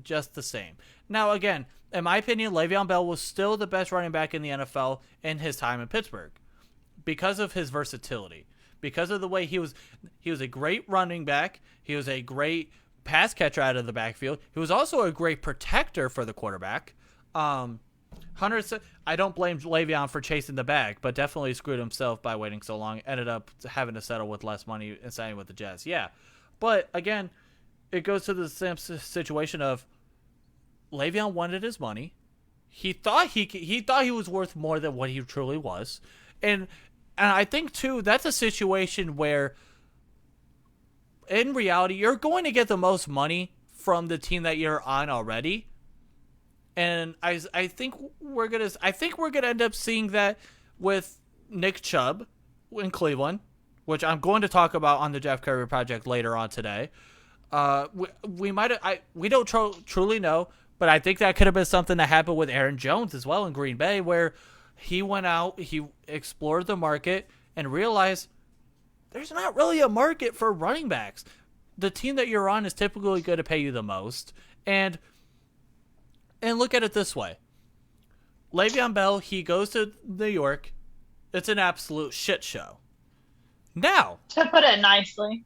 the same. Now, again, in my opinion, Le'Veon Bell was still the best running back in the NFL in his time in Pittsburgh because of his versatility, because of the way he was a great running back. He was a great pass catcher out of the backfield. He was also a great protector for the quarterback. Hunter said, I don't blame Le'Veon for chasing the bag, but definitely screwed himself by waiting so long. Ended up having to settle with less money and signing with the Jets. Yeah. But again, it goes to the same situation of Le'Veon wanted his money. He thought he was worth more than what he truly was. And I think too that's a situation where, in reality, you're going to get the most money from the team that you're on already. And I think we're gonna end up seeing that with Nick Chubb in Cleveland, which I'm going to talk about on the Jeff Curry Project later on today. We don't truly know, but I think that could have been something that happened with Aaron Jones as well in Green Bay, where he went out, he explored the market, and realized there's not really a market for running backs. The team that you're on is typically going to pay you the most, and look at it this way. Le'Veon Bell, he goes to New York. It's an absolute shit show. Now, to put it nicely,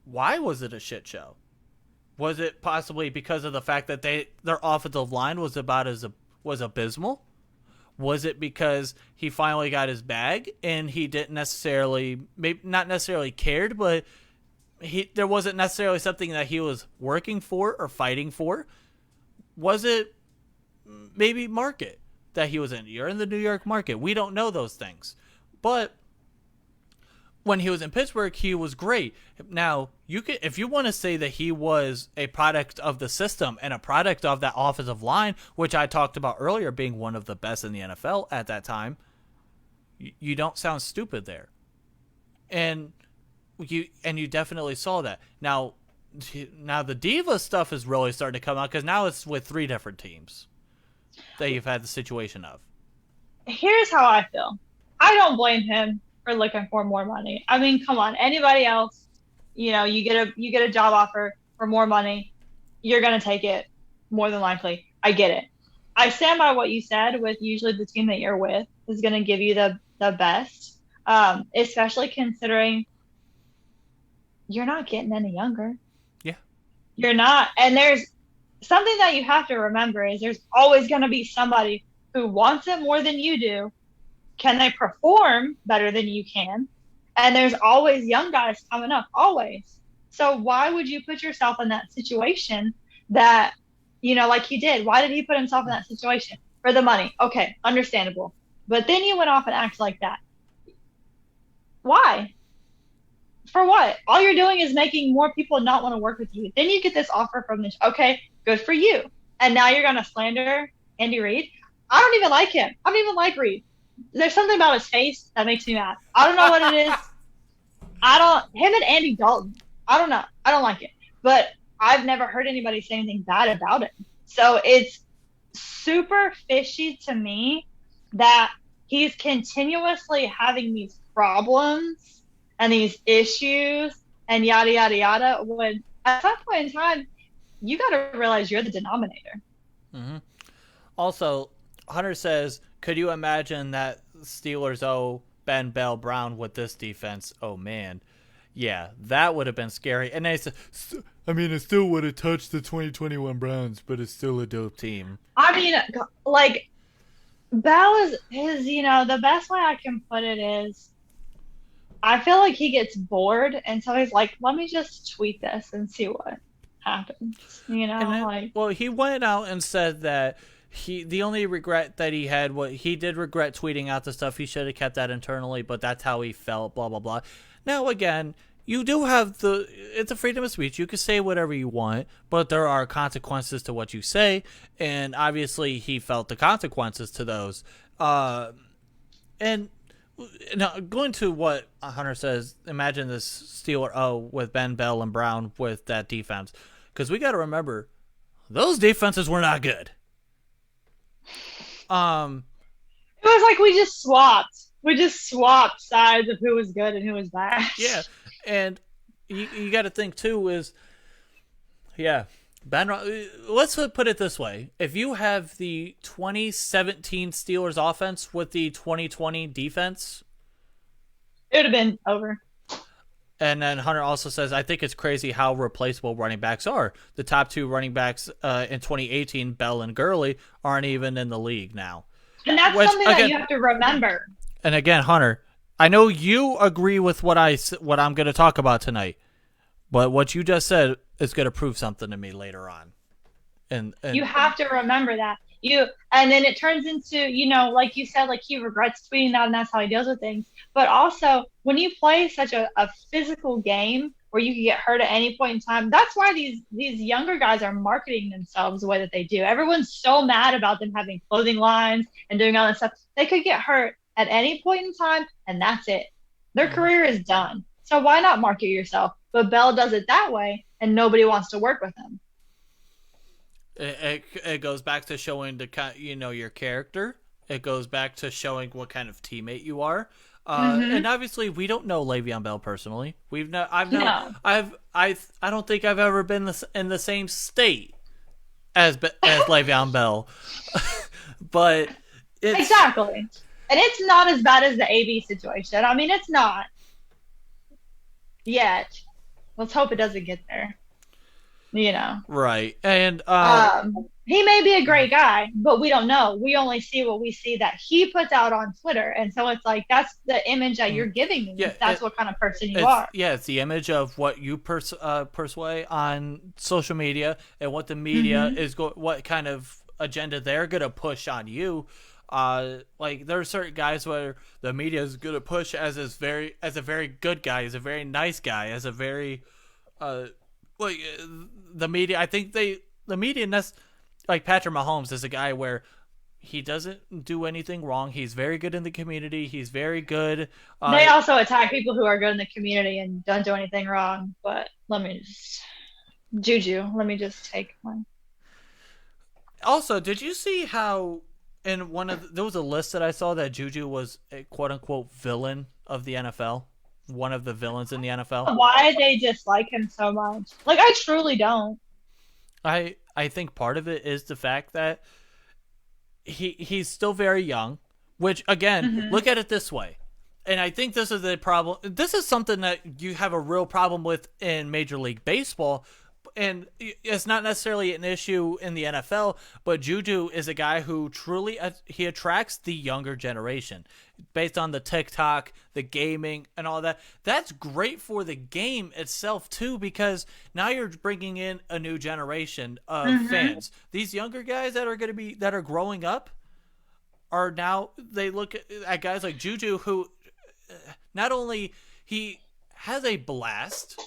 why was it a shit show? Was it possibly because of the fact that their offensive line was abysmal? Was it because he finally got his bag and he didn't necessarily, maybe not necessarily cared, but there wasn't necessarily something that he was working for or fighting for? Was it maybe market that he was in? You're in the New York market. We don't know those things. But when he was in Pittsburgh, he was great. Now, if you want to say that he was a product of the system and a product of that offensive line, which I talked about earlier being one of the best in the NFL at that time, you don't sound stupid there. And you definitely saw that. Now the diva stuff is really starting to come out because now it's with 3 different teams that you've had the situation of. Here's how I feel. I don't blame him for looking for more money. I mean, come on. Anybody else, you get a job offer for more money, you're going to take it more than likely. I get it. I stand by what you said with usually the team that you're with is going to give you the best, especially considering you're not getting any younger. Yeah. You're not. And there's something that you have to remember is there's always going to be somebody who wants it more than you do. Can they perform better than you can? And there's always young guys coming up, always. So why would you put yourself in that situation that, like he did? Why did he put himself in that situation? For the money. Okay, understandable. But then you went off and acted like that. Why? For what? All you're doing is making more people not want to work with you. Then you get this offer from this. Okay, good for you. And now you're going to slander Andy Reid? I don't even like him. I don't even like Reid. There's something about his face that makes me mad. I don't know what it is. Him and Andy Dalton, I don't know. I don't like it. But I've never heard anybody say anything bad about it. So it's super fishy to me that he's continuously having these problems and these issues and yada, yada, yada, when at some point in time, you got to realize you're the denominator. Mm-hmm. Also, Hunter says, could you imagine that Steelers owe Ben Bell Brown with this defense? Oh, man. Yeah, that would have been scary. And they said, it still would have touched the 2021 Browns, but it's still a dope team. I mean, like, Bell is the best way I can put it is, I feel like he gets bored, and so he's like, let me just tweet this and see what happens. Well, he went out and said that the only regret that he had, he did regret tweeting out the stuff. He should have kept that internally, but that's how he felt, blah, blah, blah. Now, again, you do have it's a freedom of speech. You can say whatever you want, but there are consequences to what you say, and obviously he felt the consequences to those. And now, going to what Hunter says, imagine this Steeler with Ben Bell and Brown with that defense. Because we got to remember, those defenses were not good. It was like we just swapped sides of who was good and who was bad. Yeah, and you got to think too is, let's put it this way: if you have the 2017 Steelers offense with the 2020 defense, it would have been over. And then Hunter also says, I think it's crazy how replaceable running backs are. The top 2 running backs in 2018, Bell and Gurley, aren't even in the league now. And that's something that you have to remember. And again, Hunter, I know you agree with what I'm going to talk about tonight, but what you just said is going to prove something to me later on. And you have to remember that. And then it turns into, like you said, like he regrets tweeting that and that's how he deals with things. But also when you play such a physical game where you can get hurt at any point in time, that's why these younger guys are marketing themselves the way that they do. Everyone's so mad about them having clothing lines and doing all that stuff. They could get hurt at any point in time, and that's it. Their career is done. So why not market yourself? But Bell does it that way, and nobody wants to work with him. It goes back to showing your character. It goes back to showing what kind of teammate you are. And obviously, we don't know Le'Veon Bell personally. I don't think I've ever been in the same state as Le'Veon Bell, but exactly. And it's not as bad as the AB situation. I mean, it's not yet. Let's hope it doesn't get there. Right. And he may be a great guy, but we don't know. We only see what we see that he puts out on Twitter. And so it's like, that's the image that you're giving me. Yeah, that's what kind of person you are. Yeah, it's the image of what you persuade on social media and what the media is what kind of agenda they're going to push on you. Like there are certain guys where the media is going to push as a very good guy, as a very nice guy, as a very the media. I think the media, like Patrick Mahomes, is a guy where he doesn't do anything wrong. He's very good in the community. He's very good. They also attack people who are good in the community and don't do anything wrong. But let me just take one. Also, did you see how in there was a list that I saw that Juju was a quote unquote villain of the NFL? One of the villains in the NFL. Why they dislike him so much? Like, I truly don't. I think part of it is the fact that he's still very young, which again, look at it this way. And I think this is the problem. This is something that you have a real problem with in Major League Baseball. And it's not necessarily an issue in the NFL, but Juju is a guy who truly he attracts the younger generation based on the TikTok, the gaming, and all that. That's great for the game itself too, because now you're bringing in a new generation of fans. These younger guys that are growing up are now, they look at guys like Juju, who not only he has a blast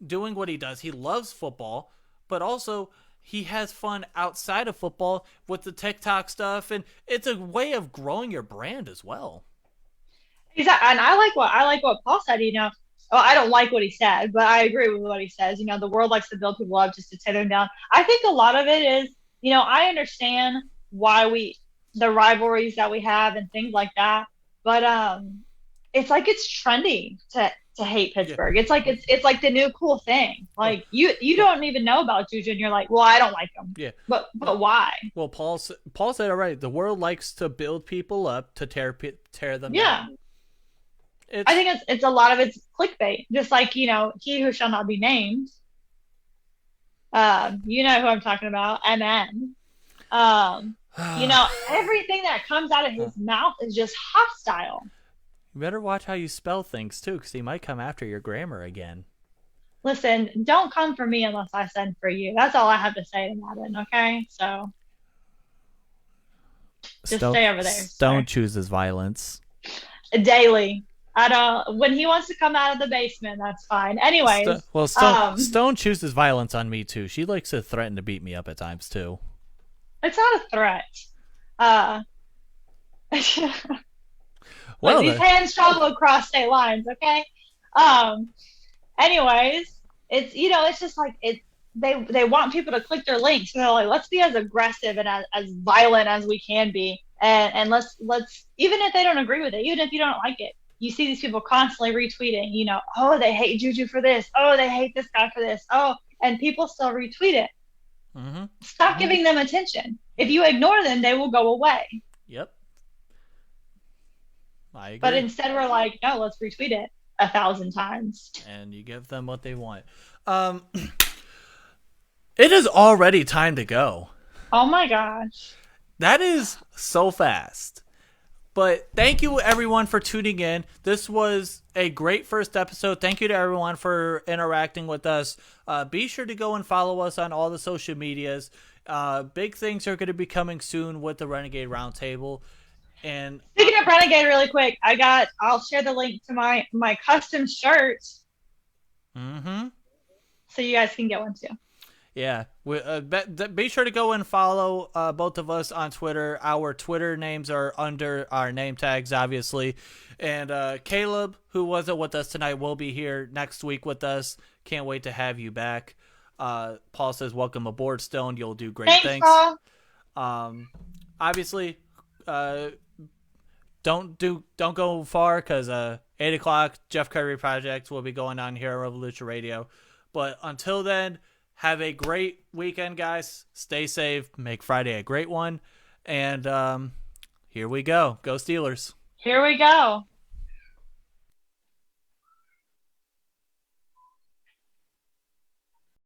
doing what he does, he loves football, but also he has fun outside of football with the TikTok stuff, and it's a way of growing your brand as well. Exactly, and I like what Paul said. I don't like what he said, but I agree with what he says. The world likes to build people up just to tear them down. I think a lot of it is, I understand why the rivalries that we have and things like that, but it's like it's trendy to hate Pittsburgh. Yeah. It's like the new cool thing. Like you don't even know about Juju and you're like, well, I don't like him. Yeah. But why? Well, Paul said it right. The world likes to build people up to tear them down. I think it's a lot of it's clickbait. Just like, he who shall not be named. You know who I'm talking about, MN. Everything that comes out of his mouth is just hostile. You better watch how you spell things, too, because he might come after your grammar again. Listen, don't come for me unless I send for you. That's all I have to say to Madden, okay? So, just stay over there. Stone chooses violence. Daily. When he wants to come out of the basement, that's fine. Anyways. Stone chooses violence on me, too. She likes to threaten to beat me up at times, too. It's not a threat. Well, these hands travel across state lines, okay? Anyways, it's just like they want people to click their links. And they're like, let's be as aggressive and as violent as we can be, and let's even if they don't agree with it, even if you don't like it, you see these people constantly retweeting. Oh, they hate Juju for this. Oh, they hate this guy for this. Oh, and people still retweet it. Stop giving them attention. If you ignore them, they will go away. Yep. I agree. But instead we're like, no, let's retweet it 1,000 times. And you give them what they want. It is already time to go. Oh my gosh. That is so fast. But thank you everyone for tuning in. This was a great first episode. Thank you to everyone for interacting with us. Be sure to go and follow us on all the social medias. Big things are going to be coming soon with the Renegade Roundtable. And Speaking of Renegade, really quick, I'll share the link to my custom shirt. Mm-hmm. So you guys can get one too. Yeah. Be sure to go and follow both of us on Twitter. Our Twitter names are under our name tags, obviously. And Caleb, who wasn't with us tonight, will be here next week with us. Can't wait to have you back. Paul says, welcome aboard, Stone. You'll do great things. Paul. Obviously, don't go far because 8 o'clock Jeff Curry Project will be going on here on Revolution Radio. But until then, have a great weekend, guys. Stay safe. Make Friday a great one. And here we go. Go Steelers. Here we go.